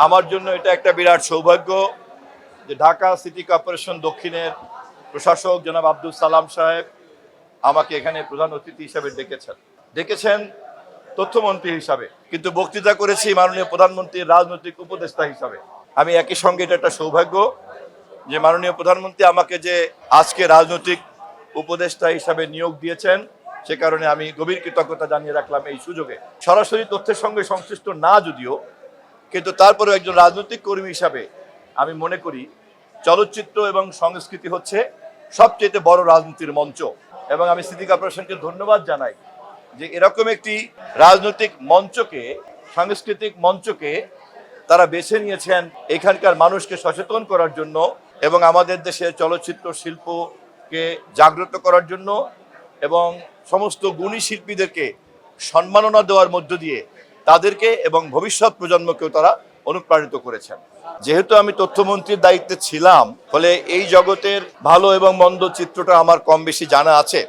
আমার জন্য এটা একটা বিরাট সৌভাগ্য যে ঢাকা সিটি কর্পোরেশন দক্ষিণের প্রশাসক জনাব আব্দুল সালাম সাহেব আমাকে এখানে প্রধান অতিথি হিসেবে ডেকেছেন তথ্যমন্ত্রী হিসাবে, কিন্তু বক্তৃতা করেছি মাননীয় প্রধানমন্ত্রীর রাজনৈতিক উপদেষ্টা হিসাবে। আমি একই সঙ্গে এটা একটা সৌভাগ্য যে মাননীয় প্রধানমন্ত্রী আমাকে যে আজকে রাজনৈতিক উপদেষ্টা হিসাবে নিয়োগ দিয়েছেন, সে কারণে আমি গভীর কৃতজ্ঞতা জানিয়ে রাখলাম এই সুযোগে। সরাসরি তথ্যের সঙ্গে সংশ্লিষ্ট না যদিও, কিন্তু তারপরেও একজন রাজনৈতিক কর্মী হিসাবে আমি মনে করি চলচ্চিত্র এবং সংস্কৃতি হচ্ছে সবচেয়ে বড় রাজনীতির মঞ্চ, এবং আমি সিটি কর্পোরেশনকে ধন্যবাদ জানাই যে এরকম একটি রাজনৈতিক মঞ্চকে, সাংস্কৃতিক মঞ্চকে তারা বেছে নিয়েছেন এখানকার মানুষকে সচেতন করার জন্য এবং আমাদের দেশের চলচ্চিত্র শিল্পকে জাগ্রত করার জন্য এবং সমস্ত গুণী শিল্পীদেরকে সম্মাননা দেওয়ার মধ্য দিয়ে তাদেরকে এবং ভবিষ্যৎ প্রজন্মকেও তারা অনুপ্রাণিত করেছেন। যেহেতু আমি তথ্যমন্ত্রীর দায়িত্বে ছিলাম, ফলে এই জগতের ভালো এবং মন্দ চিত্রটা আমার কম বেশি জানা আছে।